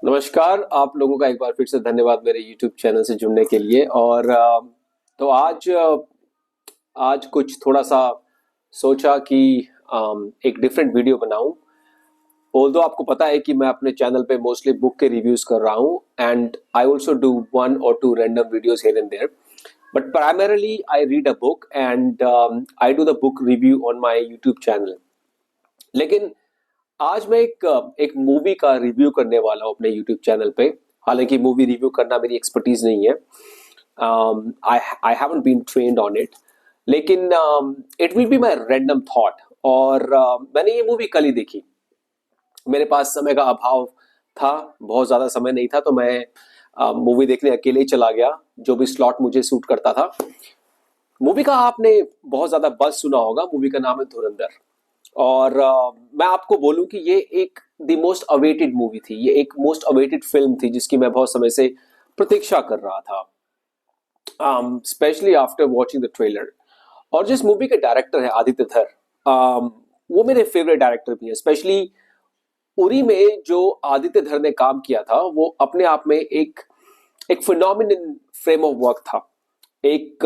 नमस्कार, आप लोगों का एक बार फिर से धन्यवाद मेरे YouTube चैनल से जुड़ने के लिए। और तो आज कुछ थोड़ा सा सोचा कि एक डिफरेंट वीडियो बनाऊं। ऑल्दो आपको पता है कि मैं अपने चैनल पे मोस्टली बुक के रिव्यूज कर रहा हूं, and I also do one और two random videos here and there, but primarily I read a book and I do the book review on my YouTube channel. लेकिन आज मैं एक मूवी का रिव्यू करने वाला हूँ अपने यूट्यूब चैनल पे। हालांकि मूवी रिव्यू करना मेरी एक्सपर्टीज नहीं है, I I haven't been trained on it, लेकिन it will be my random thought. और मैंने ये मूवी कल ही देखी। मेरे पास समय का अभाव था, बहुत ज़्यादा समय नहीं था, तो मैं मूवी देखने अकेले ही चला गया, जो भी स्लॉट मुझे सूट करता था। मूवी का आपने बहुत ज़्यादा बज़ सुना होगा। मूवी का नाम है धुरंधर। और मैं आपको बोलूं कि ये एक द मोस्ट अवेटेड मूवी थी, ये एक मोस्ट अवेटेड फिल्म थी जिसकी मैं बहुत समय से प्रतीक्षा कर रहा था, specially after watching the trailer. और जिस मूवी के डायरेक्टर है आदित्य धर, वो मेरे फेवरेट डायरेक्टर भी है। स्पेशली उरी में जो आदित्य धर ने काम किया था वो अपने आप में एक फिनोमिनल फ्रेम ऑफ वर्क था। एक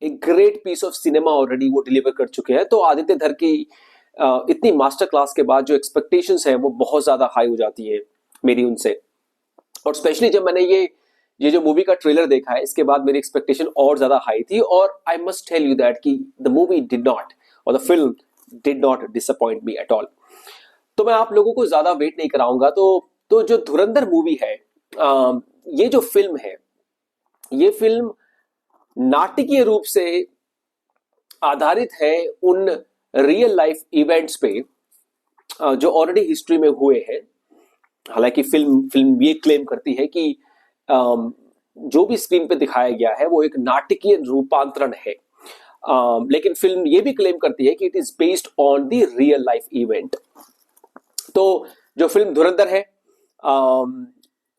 एक great piece of cinema already वो डिलीवर कर चुके हैं। तो आदित्य धर की इतनी मास्टर क्लास के बाद जो एक्सपेक्टेशंस है वो बहुत ज्यादा हाई हो जाती है मेरी उनसे। और स्पेशली जब मैंने ये जो मूवी का ट्रेलर देखा है, इसके बाद मेरी एक्सपेक्टेशन और ज्यादा हाई थी। और I must tell you that कि द मूवी डिड नॉट, और the film did not disappoint me at all. तो मैं आप लोगों को ज्यादा वेट नहीं कराऊंगा। तो जो धुरंधर मूवी है, ये जो फिल्म है, ये फिल्म नाटकीय रूप से आधारित है उन रियल लाइफ इवेंट्स पे जो ऑलरेडी हिस्ट्री में हुए हैं। हालांकि फिल्म फिल्म ये क्लेम करती है कि जो भी स्क्रीन पे दिखाया गया है वो एक नाटकीय रूपांतरण है, लेकिन फिल्म ये भी क्लेम करती है कि it is based on the real life event. तो जो फिल्म धुरंधर है,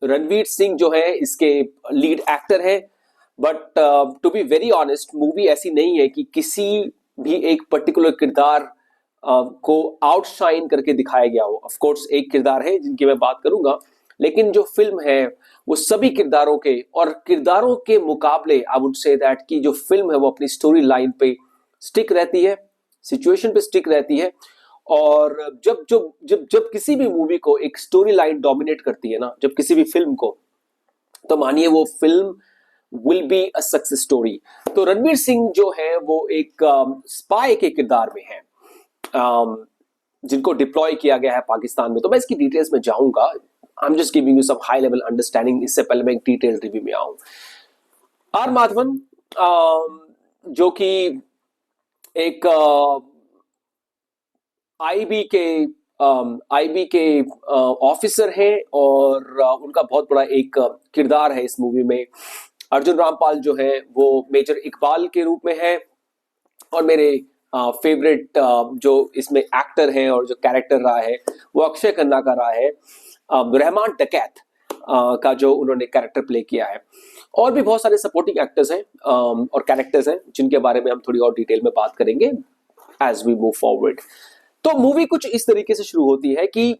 रणवीर सिंह जो है इसके लीड एक्टर है। But to be very honest, movie ऐसी नहीं है कि किसी भी एक पर्टिकुलर किरदार को आउटशाइन करके दिखाया गया हो। ऑफ कोर्स एक किरदार है जिनकी मैं बात करूंगा, लेकिन जो फिल्म है वो सभी किरदारों के, और किरदारों के मुकाबले आई वुड से दैट कि जो फिल्म है वो अपनी स्टोरी लाइन पे स्टिक रहती है, सिचुएशन पे स्टिक रहती है। और जब जब जब जब किसी भी मूवी को एक स्टोरी लाइन डोमिनेट करती है ना, जब किसी भी फिल्म को, तो मानिए वो film will be a success story. तो रणवीर सिंह जो है वो एक स्पाई के किरदार में है, जिनको डिप्लॉय किया गया है पाकिस्तान में। तो मैं इसकी डिटेल्स में जाऊंगा, I am just giving you some high level understanding, इससे पहले मैं एक डिटेल रिव्यू में आऊं। आर माधवन, जो कि एक आईबी के ऑफिसर हैं, और उनका बहुत बड़ा एक किरदार है इस मूवी में। अर्जुन रामपाल जो है वो मेजर इकबाल के रूप में है, और मेरे फेवरेट जो इसमें एक्टर हैं और जो कैरेक्टर रहा है वो अक्षय खन्ना का रहा है, रहमान डकैत का जो उन्होंने कैरेक्टर प्ले किया है। और भी बहुत सारे सपोर्टिंग एक्टर्स हैं और कैरेक्टर्स हैं जिनके बारे में हम थोड़ी और डिटेल में बात करेंगे एज वी मूव फॉरवर्ड। तो मूवी कुछ इस तरीके से शुरू होती है कि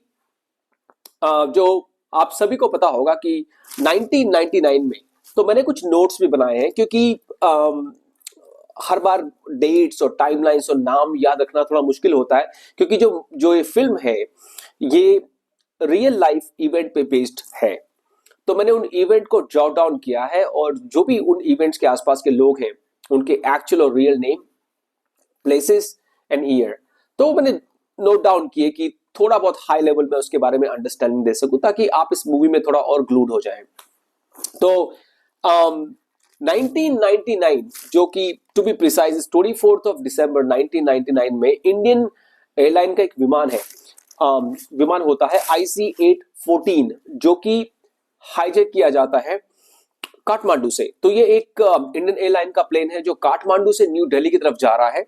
जो आप सभी को पता होगा कि 1999 में, तो मैंने कुछ नोट्स भी बनाए हैं क्योंकि हर बार डेट्स और टाइमलाइंस और नाम याद रखना थोड़ा मुश्किल होता है, क्योंकि जो जो ये फिल्म है ये रियल लाइफ इवेंट पे बेस्ड है। तो मैंने उन इवेंट को जॉट डाउन किया है, और जो भी उन इवेंट्स के आसपास के लोग हैं उनके एक्चुअल और real name, places and year, तो मैंने नोट डाउन किए कि थोड़ा बहुत हाई लेवल में उसके बारे में अंडरस्टैंडिंग दे सकूं, ताकि आप इस मूवी में थोड़ा और ग्लूड हो जाए। तो 1999, जो कि टू बी प्रिसाइज 24 दिसंबर 1999 में इंडियन एयरलाइन का एक विमान है, विमान होता है IC-814, जो कि हाईजैक किया जाता है काठमांडू से। तो ये एक इंडियन एयरलाइन का प्लेन है जो काठमांडू से न्यू दिल्ली की तरफ जा रहा है,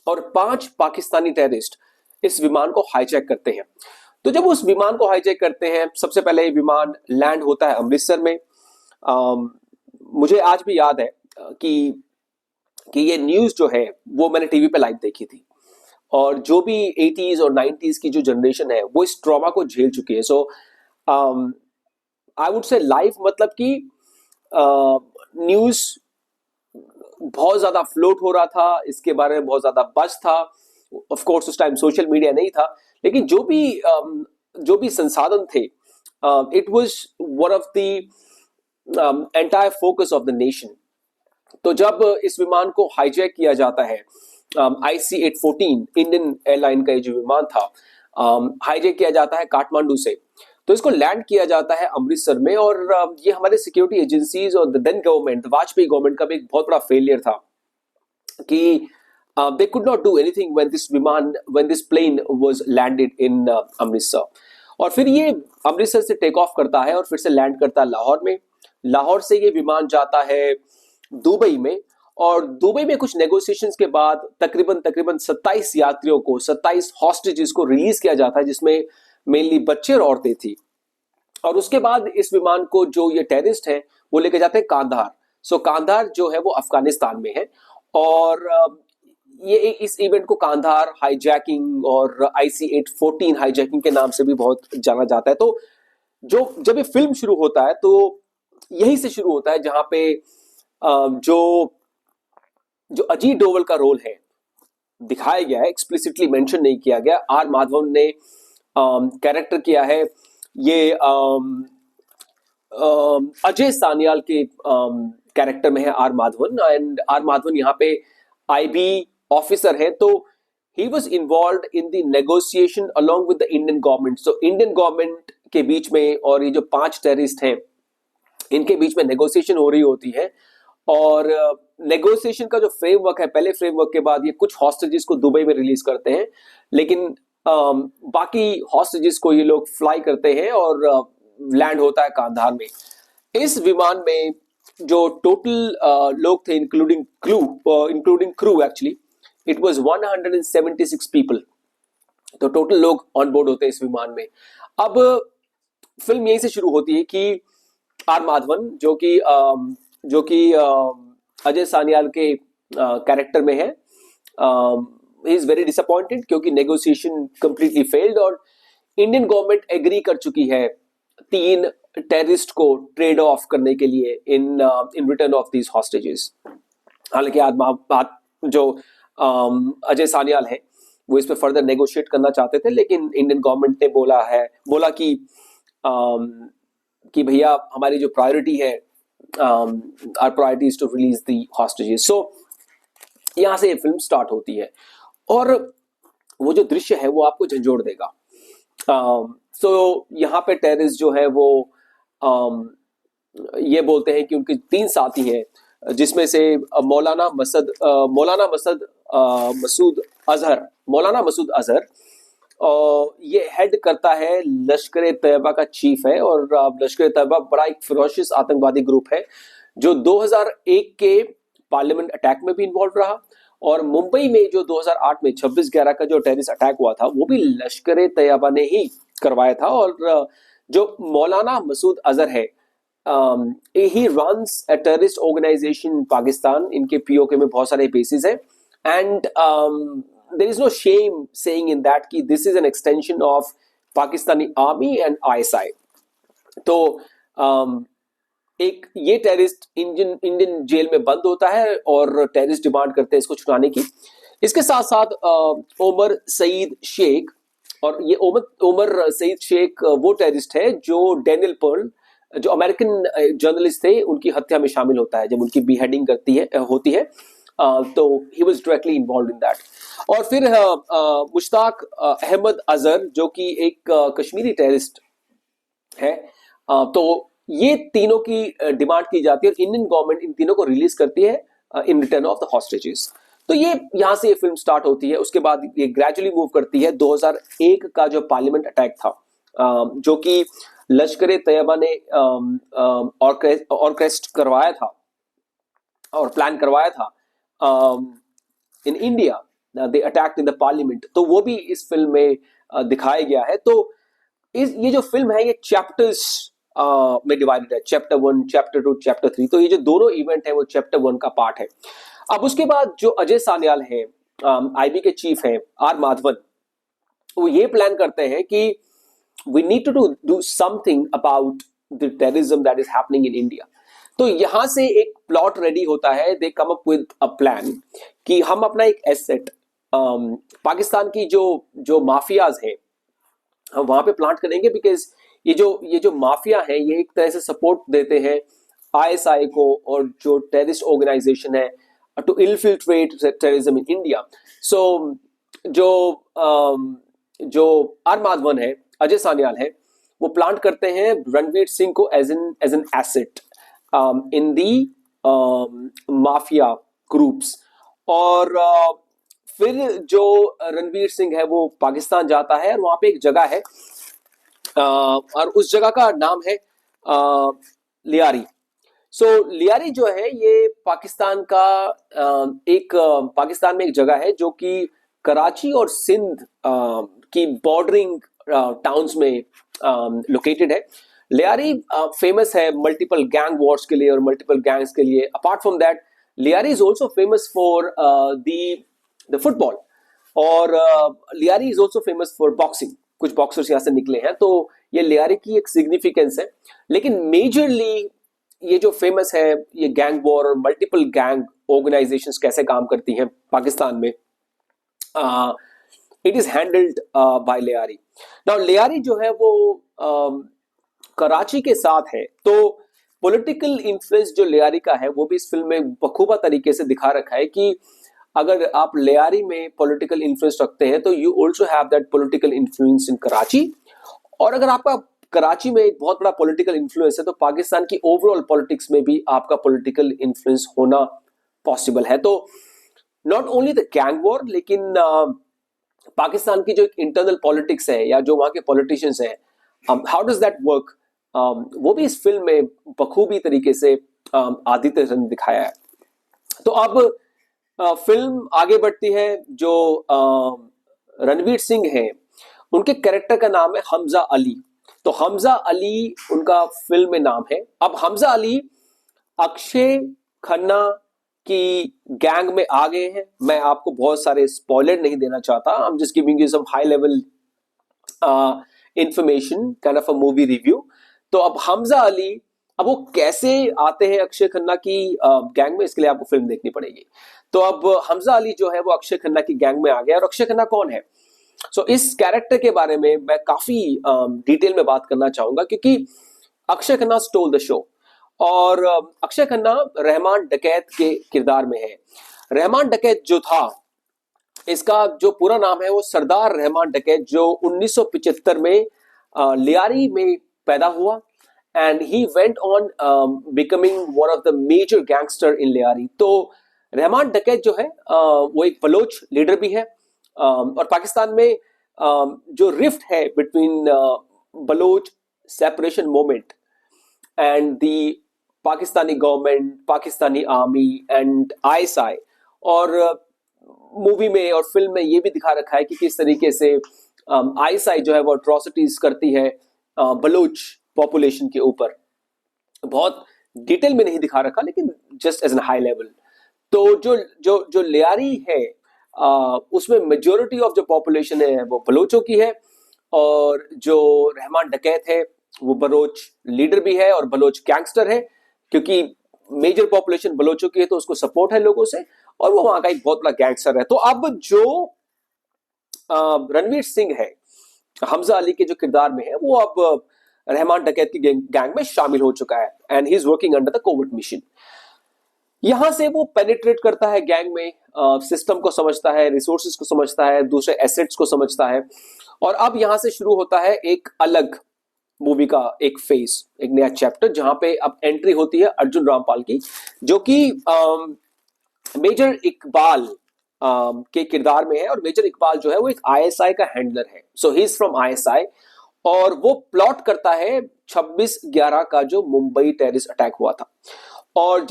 और 5 पाकिस्तानी टेररिस्ट इस विमान को हाईजैक करते हैं। तो जब उस विमान को हाईजैक करते हैं, सबसे पहले ये विमान लैंड होता है अमृतसर में। मुझे आज भी याद है कि ये न्यूज जो है वो मैंने टीवी पे लाइव देखी थी, और जो भी 80s और 90s की जो जनरेशन है वो इस ट्रॉमा को झेल चुकी है। सो आई वुड से लाइव मतलब कि न्यूज बहुत ज्यादा फ्लोट हो रहा था, इसके बारे में बहुत ज्यादा बज़ था। ऑफ कोर्स उस टाइम सोशल मीडिया नहीं था, लेकिन जो भी संसाधन थे, it was one of the entire focus of the nation. तो जब इस विमान को हाईजैक किया जाता है, IC-814 इंडियन एयरलाइन का ये जो विमान था, हाईजैक किया जाता है काठमांडू से, तो इसको लैंड किया जाता है अमृतसर में। और ये हमारे सिक्योरिटी एजेंसीज और the then government, Vajpayee government का भी एक बहुत बड़ा फेलियर था कि they could not do anything when this plane was landed in Amritsar. और फिर ये अमृतसर से टेक ऑफ करता है और फिर से लैंड करता है लाहौर में। लाहौर से ये विमान जाता है दुबई में, और दुबई में कुछ नेगोशिएशंस के बाद तकरीबन 27 यात्रियों को, 27 हॉस्टेजेस को रिलीज किया जाता है, जिसमें मेनली बच्चे और औरतें थी। और उसके बाद इस विमान को जो ये टेररिस्ट हैं वो लेके जाते हैं कांधार। सो कांधार जो है वो अफगानिस्तान में है, और ये इस इवेंट को कांधार हाईजैकिंग और IC-814 हाईजैकिंग के नाम से भी बहुत जाना जाता है। तो जब ये फिल्म शुरू होता है तो यही से शुरू होता है, जहां पे जो अजीत डोवल का रोल है दिखाया गया है, एक्सप्लिसिटली मेंशन नहीं किया गया। आर माधवन ने कैरेक्टर किया है। ये अजय सान्याल के कैरेक्टर में है R Madhavan, and R Madhavan यहाँ पे IB ऑफिसर है। तो he was involve in the negotiation along with the Indian government. So Indian government के बीच में और ये जो 5 टेररिस्ट हैं इनके बीच में नेगोशिएशन हो रही होती है। और नेगोशिएशन का जो फ्रेमवर्क है, पहले फ्रेमवर्क के बाद ये कुछ हॉस्टेजेस को दुबई में रिलीज करते हैं, लेकिन बाकी हॉस्टेजेस को ये लोग फ्लाई करते हैं और लैंड होता है कांधार में। इस विमान में जो टोटल लोग थे, including crew actually, it was 176 people. तो टोटल लोग ऑन बोर्ड होते हैं इस विमान में। अब फिल्म यहीं से शुरू होती है कि आर माधवन जो कि अजय सान्याल के कैरेक्टर में है, ही इज वेरी डिसअपॉइंटेड क्योंकि नेगोशिएशन कंप्लीटली फेल्ड और इंडियन गवर्नमेंट एग्री कर चुकी है 3 टेररिस्ट को ट्रेड ऑफ करने के लिए in return of these hostages. हालांकि जो अजय सान्याल है वो इस पे फर्दर नेगोशिएट करना चाहते थे, लेकिन इंडियन गवर्नमेंट ने बोला कि भैया हमारी जो प्रायोरिटी है, our priority is to release the hostages. So यहां से ये फिल्म स्टार्ट होती है और वो जो दृश्य है वो आपको झंझोड़ देगा। सो यहाँ पे टेररिस्ट जो है वो ये बोलते हैं कि उनके 3 साथी हैं, जिसमें से मौलाना मसूद अजहर ये हेड करता है, लश्कर तैयबा का चीफ है। और लश्कर तैयबा बड़ा एक फिरोशियस आतंकवादी ग्रुप है जो 2001 के पार्लियामेंट अटैक में भी इन्वॉल्व रहा, और मुंबई में जो 2008 में 26/11 का जो टेररिस्ट अटैक हुआ था वो भी लश्कर तैयबा ने ही करवाया था। और जो मौलाना मसूद अजहर है, he runs a terrorist organization in Pakistan. इनके POK में बहुत सारे बेसिस हैं, and there is no shame saying in that कि this is an extension of Pakistani army and ISI। तो एक ये टेररिस्ट इंडियन जेल में बंद होता है और टेररिस्ट डिमांड करते हैं इसको छुड़ाने की। इसके साथ साथ उमर सईद शेख, और ये उमर सईद शेख वो टेररिस्ट है जो डैनियल पर्ल, जो अमेरिकन जर्नलिस्ट थे, उनकी हत्या में शामिल होता है जब उनकी बीहेडिंग होती है। तो he was directly involve in that. और फिर मुश्ताक अहमद अजहर जो कि एक कश्मीरी टेररिस्ट है। तो ये तीनों की डिमांड की जाती है और इंडियन गवर्नमेंट इन तीनों को रिलीज करती है in return of the hostages. तो ये यहाँ से ये फिल्म स्टार्ट होती है। उसके बाद ये ग्रेजुअली मूव करती है 2001 का जो पार्लियामेंट अटैक था, जो कि लश्कर तैयबा ने ऑर्केस्ट्रेट करवाया था और प्लान करवाया था in India. They attacked in the parliament, तो वो भी इस फिल्म में दिखाया गया है। तो ये जो फिल्म है ये चैप्टर्स में डिवाइडेड है, चैप्टर 1, चैप्टर 2, चैप्टर 3। तो ये जो दोनों इवेंट है वो चैप्टर 1 का पार्ट है। अब उसके बाद जो अजय सान्याल है, IB के चीफ हैं आर माधवन, वो ये प्लान करते हैं कि we need to do something about the terrorism that is happening in India. तो यहां से एक प्लॉट रेडी होता है, they come up with a plan कि हम अपना एक एसेट पाकिस्तान की जो जो माफियाज हैं हम वहां पे प्लांट करेंगे, बिकॉज ये जो माफिया है ये एक तरह से सपोर्ट देते हैं आईएसआई को और जो टेररिस्ट ऑर्गेनाइजेशन है to infiltrate terrorism in India. So जो जो अरमाद वन है, अजय सान्याल है, वो प्लांट करते हैं रणवीर सिंह को as an asset in the mafia groups. और फिर जो रणवीर सिंह है वो पाकिस्तान जाता है और वहां पे एक जगह है और उस जगह का नाम है लियारी. सो लियारी जो है ये पाकिस्तान का पाकिस्तान में एक जगह है जो कि कराची और सिंध की बॉर्डरिंग टाउन्स में लोकेटेड है. लियारी फेमस है मल्टीपल गैंग वॉर्स के लिए और मल्टीपल गैंग्स के लिए. Apart from that Lyari is also famous for the football और Lyari is also famous for boxing. कुछ बॉक्सर्स यहाँ से निकले हैं, तो ये लियारी की एक सिग्निफिकेंस है. लेकिन मेजरली ये जो फेमस है ये गैंग वॉर और मल्टीपल गैंग ऑर्गेनाइजेशंस कैसे काम करती हैं पाकिस्तान में, it is handled by Lyari. Now Lyari जो है वो कराची के साथ है, तो पॉलिटिकल इन्फ्लुएंस जो लियारी का है वो भी इस फिल्म में बखूबा तरीके से दिखा रखा है कि अगर आप लियारी में पॉलिटिकल इन्फ्लुएंस रखते हैं तो you also have that political influence इन कराची. और अगर आपका कराची में एक बहुत बड़ा पॉलिटिकल इन्फ्लुएंस है तो पाकिस्तान की ओवरऑल पॉलिटिक्स में भी आपका पॉलिटिकल इन्फ्लुएंस होना पॉसिबल है. तो not only the gang war, लेकिन पाकिस्तान की जो एक इंटरनल पॉलिटिक्स है या जो वहां के पॉलिटिशियंस हैं, हाउ डज दैट वर्क, वो भी इस फिल्म में बखूबी तरीके से आदित्य धर ने दिखाया है. तो अब फिल्म आगे बढ़ती है. जो रणवीर सिंह है उनके कैरेक्टर का नाम है हमजा अली. तो हमजा अली उनका फिल्म में नाम है. अब हमजा अली अक्षय खन्ना की गैंग में आ गए हैं. मैं आपको बहुत सारे स्पॉइलर नहीं देना चाहता, I am just giving you some high level information, kind of a movie review. तो अब हमजा अली, अब वो कैसे आते हैं अक्षय खन्ना की गैंग में, इसके लिए आपको फिल्म देखनी पड़ेगी. तो अब हमजा अली जो है वो अक्षय खन्ना की गैंग में आ गया. और अक्षय खन्ना कौन है? सो इस कैरेक्टर के बारे में मैं काफी डिटेल में बात करना चाहूंगा, क्योंकि Akshay Khanna stole the show. और अक्षय खन्ना रहमान डकैत के किरदार में है. रहमान डकैत जो था, इसका जो पूरा नाम है वो सरदार रहमान डकैत, जो 1975 में लियारी में पैदा हुआ. And he went on becoming one of the major gangster in Lyari. तो रहमान डकैत जो है वो एक बलोच लीडर भी है. और पाकिस्तान में जो रिफ्ट है between Baloch separation movement and the Pakistani government, Pakistani army and ISI, और मूवी में और फिल्म में ये भी दिखा रखा है कि किस तरीके से आईएसआई जो है वो अट्रॉसिटीज करती है बलोच पॉपुलेशन के ऊपर. बहुत डिटेल में नहीं दिखा रखा, लेकिन just as an high level. तो जो जो जो लियारी है उसमें मेजोरिटी ऑफ जो पॉपुलेशन है वो बलोचों की है. और जो रहमान डकैत है वो बलोच लीडर भी है और बलोच गैंगस्टर है, क्योंकि मेजर पॉपुलेशन बलोचों की है तो उसको सपोर्ट है लोगों से, और वो वहां का एक बहुत बड़ा गैंगस्टर है. तो अब जो रणवीर सिंह है हमजा अली के जो किरदार में है, वो अब रहमान डकैत की गैंग में शामिल हो चुका है. And he is working under the covert mission. यहां से वो पेनिट्रेट करता है गैंग में, सिस्टम को समझता है, रिसोर्सेज को समझता है, दूसरे एसेट्स को समझता है. और अब यहां से शुरू होता है एक अलग मूवी का एक फेज, एक नया चैप्टर, जहां पे अब एंट्री होती है अर्जुन रामपाल की, जो कि मेजर इकबाल के किरदार में है. और मेजर इकबाल जो है वो एक आईएसआई का हैंडलर है. सो ही इज फ्रॉम आईएसआई, और वो प्लॉट करता है 26/11 का जो मुंबई टेररिस्ट अटैक हुआ था. और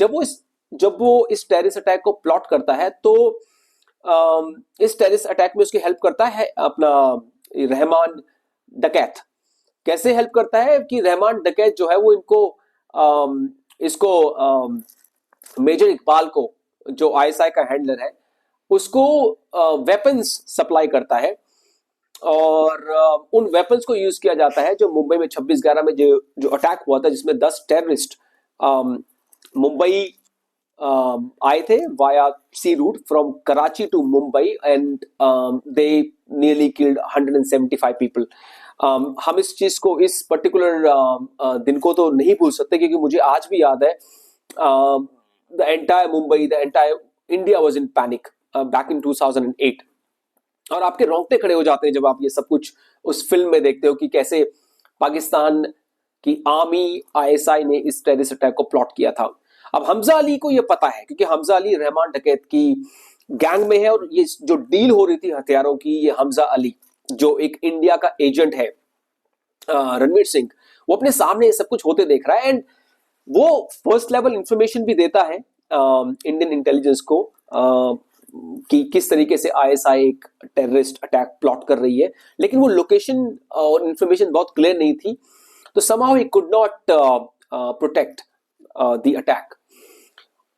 जब वो इस टेररिस्ट अटैक को प्लॉट करता है तो इस टेररिस्ट अटैक में उसकी हेल्प करता है अपना रहमान डकैत. कैसे हेल्प करता है कि रहमान डकैत जो है वो इसको मेजर इकबाल को, जो आईएसआई का हैंडलर है, उसको वेपन्स सप्लाई करता है. और उन वेपन्स को यूज किया जाता है जो मुंबई में 26/11 में जो जो अटैक हुआ था, जिसमें 10 टेररिस्ट मुंबई आए थे via sea route from Karachi to Mumbai, and they nearly killed 175 people. हम इस चीज को, इस पर्टिकुलर दिन को तो नहीं भूल सकते, क्योंकि मुझे आज भी याद है the entire Mumbai, the entire India was in panic back in 2008। और आपके रोंगटे खड़े हो जाते हैं जब आप ये सब कुछ उस फिल्म में देखते हो कि कैसे पाकिस्तान की आर्मी, आईएसआई ने इस टेररिस्ट अटैक को प्लॉट किया था। अब हमजा अली को ये पता है, क्योंकि हमजा अली रहमान डकैत की गैंग में है, और ये जो डील हो रही थी हथियारों की, ये हमजा अली जो एक इंडिया का एजेंट है, रणवीर सिंह, वो अपने सामने ये सब कुछ होते देख रहा है, एंड वो फर्स्ट लेवल इंफॉर्मेशन भी देता है इंडियन इंटेलिजेंस को कि किस तरीके से आईएसआई एक टेररिस्ट अटैक प्लॉट कर रही है, लेकिन वो लोकेशन और इंफॉर्मेशन बहुत क्लियर नहीं थी, तो somehow he could not protect the attack।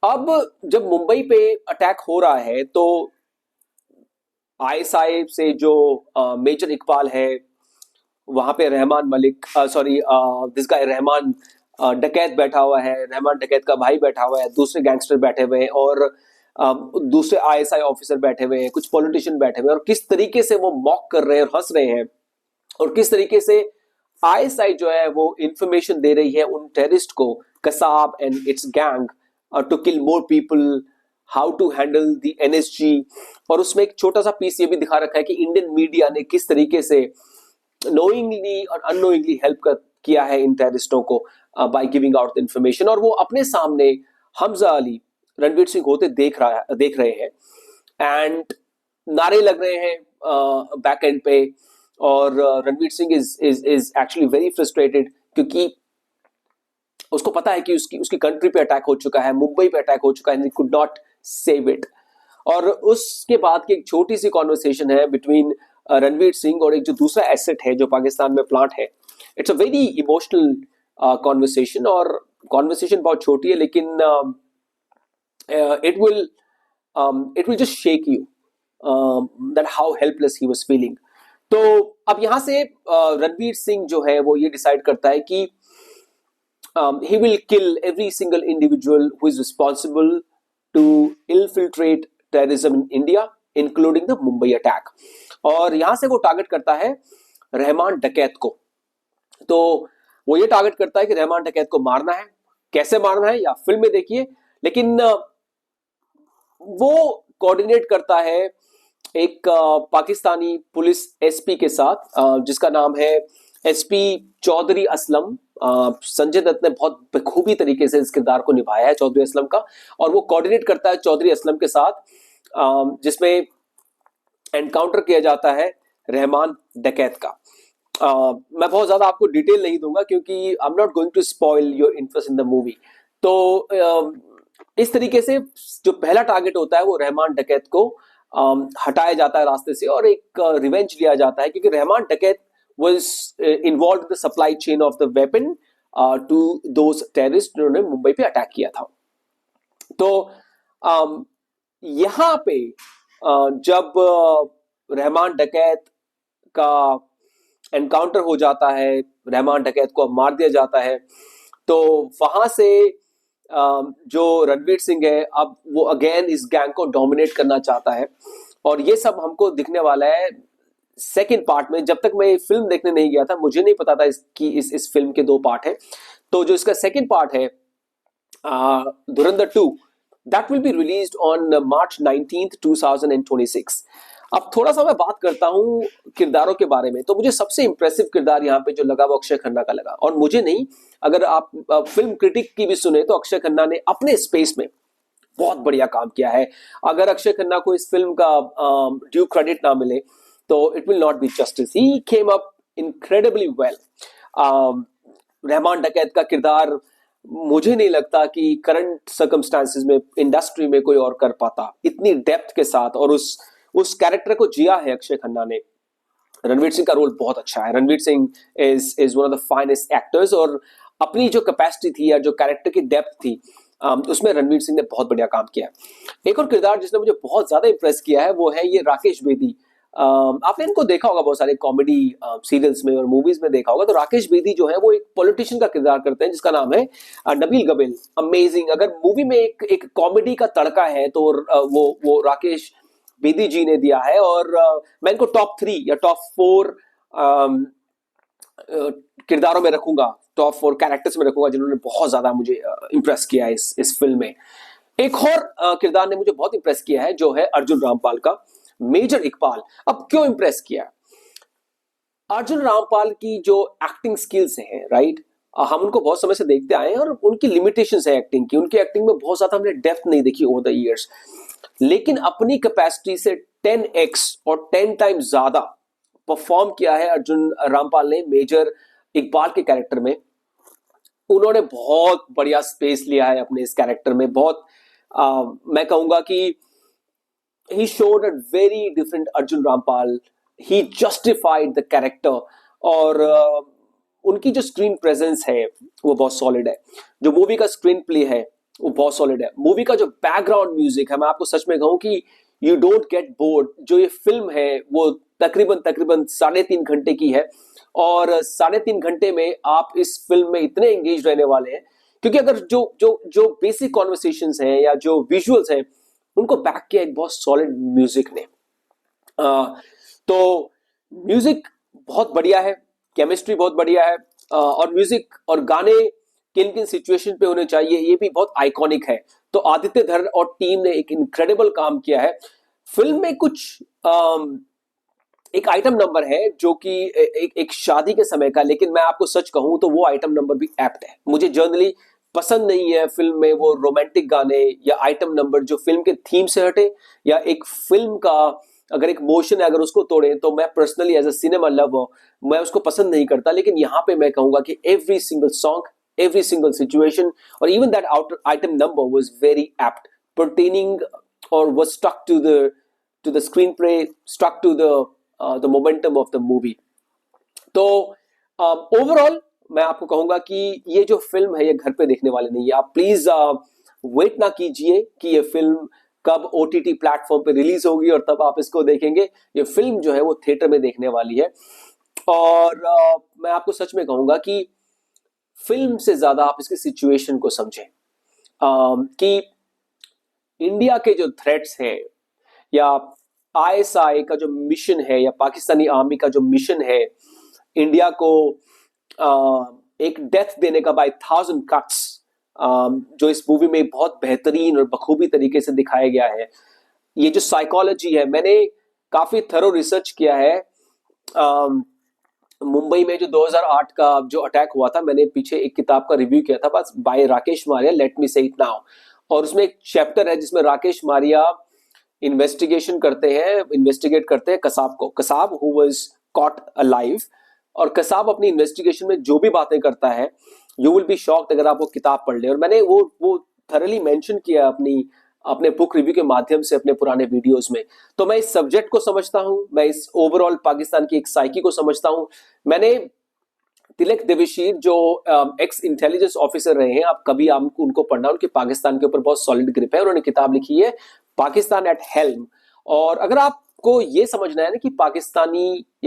अब जब मुंबई पे अटैक हो रहा है तो आईएसआई से जो मेजर इकबाल है, वहां पे Rahman Malik, sorry this guy Rahman डकैत बैठा हुआ है, रहमान डकैत का भाई बैठा हुआ है, दूसरे गैंगस्टर बैठे हुए हैं, और दूसरे आईएसआई ऑफिसर बैठे हुए हैं, कुछ पॉलिटिशियन बैठे हुए हैं, और किस तरीके से वो मॉक कर रहे हैं और हंस रहे हैं, और किस तरीके से आईएसआई जो है वो इंफॉर्मेशन दे रही है उन टेररिस्ट को, Kasab and its gang, to kill more people, how to handle the NSG. और उसमें एक छोटा सा पीस ये भी दिखा रखा है कि इंडियन मीडिया ने किस तरीके से नोइंगली और अननोइंगली हेल्प किया है इन टेररिस्टों को by giving out the information. और वो अपने सामने हमजा अली रणवीर सिंह होते देख रहे हैं, एंड नारे लग रहे हैं बैक एंड पे, और Ranveer Singh is actually very frustrated, क्योंकि उसको पता है कि उसकी कंट्री पे अटैक हो चुका है, मुंबई पे अटैक हो चुका है, and he could not save it. और उसके बाद की एक छोटी सी कॉन्वर्सेशन है बिटवीन रणवीर सिंह और एक जो दूसरा एसेट है जो पाकिस्तान में प्लांट है। It's a very emotional conversation, और कॉन्वर्सेशन बहुत छोटी है, लेकिन it will just shake you that how helpless he was feeling। तो अब यहां से रणवीर सिंह जो है वो ये डिसाइड करता है कि he will kill every single individual who is responsible to infiltrate terrorism in India, including the Mumbai attack। और यहां से वो टारगेट करता है रहमान डकैत को। तो वो ये टारगेट करता है कि रहमान डकैत को मारना है, कैसे मारना है या फिल्म में देखिए, लेकिन वो कोऑर्डिनेट करता है एक पाकिस्तानी पुलिस एसपी के साथ, जिसका नाम है एसपी चौधरी असलम। संजय दत्त ने बहुत बखूबी तरीके से इस किरदार को निभाया है चौधरी असलम का, और वो कोऑर्डिनेट करता है चौधरी असलम के साथ, जिसमें एनकाउंटर किया जाता है रहमान डकैत का। मैं बहुत ज्यादा आपको डिटेल नहीं दूंगा, क्योंकि I am not going to spoil your interest in the movie. तो इस तरीके से जो पहला टारगेट होता है वो रहमान डकैत को हटाया जाता है रास्ते से, और एक रिवेंज लिया जाता है, क्योंकि रहमान डकैत was involved in the supply chain of the weapon to those terrorists जिन्होंने मुंबई पे अटैक किया था। तो यहाँ पे जब रहमान डकैत का एनकाउंटर हो जाता है, रहमान डकैत को मार दिया जाता है, तो वहां से जो रणवीर सिंह है, अब वो अगेन इस गैंग को डोमिनेट करना चाहता है, और ये सब हमको दिखने वाला है सेकेंड पार्ट में। जब तक मैं फिल्म देखने नहीं गया था, मुझे नहीं पता था इस फिल्म के 2 पार्ट है। तो जो इसका सेकेंड पार्ट है धुरंधर 2, that will be released on March 19th 2026। अब थोड़ा सा मैं बात करता हूं किरदारों के बारे में। तो मुझे सबसे इंप्रेसिव किरदार यहाँ पे जो लगा वो अक्षय खन्ना का लगा, और मुझे नहीं, अगर आप फिल्म क्रिटिक की भी सुने तो अक्षय खन्ना ने अपने स्पेस में बहुत बढ़िया काम किया है। अगर अक्षय खन्ना को इस फिल्म का ड्यू क्रेडिट ना मिले तो it will not be justice। He came up incredibly well। Rahman डकैत का किरदार मुझे नहीं लगता कि करंट सर्कमस्टांसिस में इंडस्ट्री में कोई और कर पाता इतनी डेप्थ के साथ, और उस कैरेक्टर को जिया है अक्षय खन्ना ने। रणवीर सिंह का रोल बहुत अच्छा है। Ranveer Singh is one of the finest actors, और अपनी जो कैपेसिटी थी या जो कैरेक्टर की डेप्थ थी, उसमें रणवीर सिंह ने बहुत बढ़िया काम किया है। एक और किरदार जिसने मुझे बहुत ज्यादा इंप्रेस किया है वो है ये राकेश बेदी, आपने इनको देखा होगा बहुत सारे कॉमेडी सीरियल्स में और मूवीज में देखा होगा। तो राकेश बेदी जो है वो एक पॉलिटिशियन का किरदार करते हैं जिसका नाम है नबील गबेल। अमेजिंग। अगर मूवी में एक कॉमेडी का तड़का है तो वो राकेश बेदी जी ने दिया है। और मैं इनको टॉप 3 या टॉप 4 किरदारों में रखूंगा, टॉप 4 कैरेक्टर्स में रखूंगा जिन्होंने बहुत ज्यादा मुझे इम्प्रेस किया है इस फिल्म में। एक और किरदार ने मुझे बहुत इंप्रेस किया है जो है अर्जुन रामपाल का, मेजर इकबाल। अब क्यों इंप्रेस किया? अर्जुन रामपाल की जो एक्टिंग स्किल्स हैं, राइट, हम उनको बहुत समय से देखते आए हैं और उनकी लिमिटेशंस है एक्टिंग की। उनकी एक्टिंग में बहुत ज्यादा हमने डेप्थ नहीं देखी ओवर द इयर्स, लेकिन अपनी कैपेसिटी से 10x और 10 टाइम्स ज्यादा परफॉर्म किया है अर्जुन रामपाल ने मेजर इकबाल के कैरेक्टर में। उन्होंने बहुत बढ़िया स्पेस लिया है अपने इस कैरेक्टर में। बहुत मैं कहूंगा कि he showed a very different Arjun Rampal. He justified the character और उनकी जो स्क्रीन प्रेजेंस है वो बहुत सॉलिड है। जो मूवी का स्क्रीन प्ले है वो बहुत सॉलिड है। मूवी का जो बैकग्राउंड म्यूजिक है, मैं आपको सच में कहूं कि यू डोंट गेट बोर्ड। जो ये फिल्म है वो तकरीबन 3.5 घंटे की है और 3.5 घंटे में आप इस फिल्म में इतने एंगेज रहने वाले हैं, क्योंकि अगर जो जो जो बेसिक कॉन्वर्सेशंस हैं या जो विजुअल्स हैं उनको बैक किया एक बहुत सॉलिड म्यूजिक ने। तो म्यूजिक बहुत बढ़िया है, केमिस्ट्री बहुत बढ़िया है, और म्यूजिक और गाने किन किन सिचुएशन पे होने चाहिए ये भी बहुत आइकॉनिक है। तो आदित्य धर और टीम ने एक इनक्रेडिबल काम किया है। फिल्म में कुछ एक आइटम नंबर है जो कि एक शादी के समय का, लेकिन मैं आपको सच कहूं तो वो आइटम नंबर भी एप्ट है। मुझे जनरली पसंद नहीं है फिल्म में वो रोमांटिक गाने या आइटम नंबर जो फिल्म के थीम से हटे या एक फिल्म का अगर एक मोशन है अगर उसको तोड़े, तो मैं personally as a cinema lover मैं उसको पसंद नहीं करता। लेकिन यहाँ पे मैं कहूंगा कि every single song, every single situation और even that item number was very apt, pertaining or was stuck to the screenplay, stuck to the momentum of the movie. तो ओवरऑल मैं आपको कहूंगा कि ये जो फिल्म है ये घर पे देखने वाले नहीं है। आप प्लीज वेट ना कीजिए कि ये फिल्म कब ओटीटी प्लेटफॉर्म पे रिलीज होगी और तब आप इसको देखेंगे। ये फिल्म जो है वो थिएटर में देखने वाली है। और मैं आपको सच में कहूंगा कि फिल्म से ज्यादा आप इसकी सिचुएशन को समझें, कि इंडिया के जो थ्रेट्स हैं या आईएसआई का जो मिशन है या पाकिस्तानी आर्मी का जो मिशन है इंडिया को एक डेथ देने का बाय 1000 कट्स, जो इस मूवी में बहुत बेहतरीन और बखूबी तरीके से दिखाया गया है। ये जो साइकोलॉजी है, मैंने काफी थरो रिसर्च किया है। मुंबई में जो 2008 का जो अटैक हुआ था, मैंने पीछे एक किताब का रिव्यू किया था बस by Rakesh Maria, let me say it now. और उसमें एक चैप्टर है जिसमें राकेश मारिया इन्वेस्टिगेट करते हैं कसाब को, Kasab who was cot alive. और कसाब अपनी इन्वेस्टिगेशन में जो भी बातें करता है यू विल बी शॉक्ड अगर आप वो किताब पढ़ ले। और मैंने वो थरली मेंशन किया अपने बुक रिव्यू के माध्यम से अपने पुराने वीडियोस में। तो मैं इस सब्जेक्ट को समझता हूं, मैं इस ओवरऑल पाकिस्तान की एक साइकी को समझता हूं। मैंने तिलक देवेशीर जो एक्स इंटेलिजेंस ऑफिसर रहे हैं, आप कभी आपको उनको पढ़ना, उनके पाकिस्तान के ऊपर बहुत सॉलिड ग्रिप है। उन्होंने किताब लिखी है पाकिस्तान एट हेल्म। और अगर आपको ये समझना है ना कि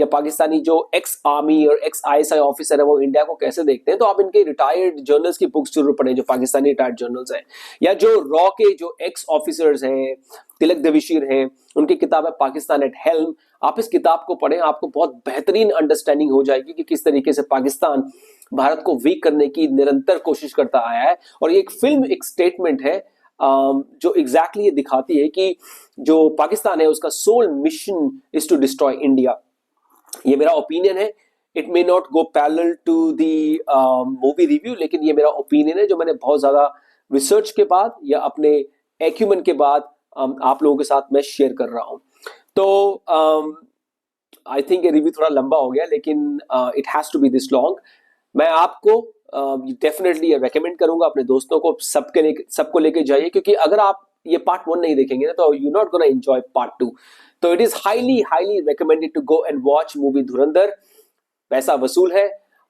पाकिस्तानी जो एक्स आर्मी और एक्स आईएसआई ऑफिसर है वो इंडिया को कैसे देखते हैं, तो आप इनके रिटायर्ड जर्नल्स की बुक्स जरूर पढ़ें, जो पाकिस्तानी रिटायर्ड जर्नल्स हैं, या जो रॉ के जो एक्स ऑफिसर्स हैं, तिलक देवेशीर हैं, उनकी किताब है पाकिस्तान एट हेल्म। आप इस किताब को पढ़ें, आपको बहुत बेहतरीन अंडरस्टैंडिंग हो जाएगी कि किस तरीके से पाकिस्तान भारत को वीक करने की निरंतर कोशिश करता आया है। और ये एक फिल्म एक स्टेटमेंट है जो एग्जैक्टली ये दिखाती है कि जो पाकिस्तान है उसका soul mission is to destroy India. ये मेरा ओपिनियन है, it may not go parallel to the movie review, लेकिन ये मेरा ओपिनियन है जो मैंने बहुत ज्यादा रिसर्च के बाद या अपने एक्यूमेन के बाद आप लोगों के साथ मैं शेयर कर रहा हूं। तो आई थिंक ये रिव्यू थोड़ा लंबा हो गया, लेकिन it has to be this long. मैं आपको डेफिनेटली रेकमेंड करूंगा अपने दोस्तों को, सबको लेके जाइए, क्योंकि अगर आप ये पार्ट 1 नहीं देखेंगे ना तो you not gonna enjoy part 2। तो it is highly recommended to go and watch movie Dhurandhar. पैसा वसूल है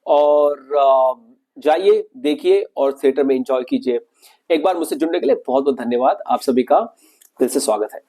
और जाइए देखिए और थिएटर में एंजॉय कीजिए। एक बार मुझसे जुड़ने के लिए बहुत बहुत धन्यवाद। आप सभी का दिल से स्वागत है।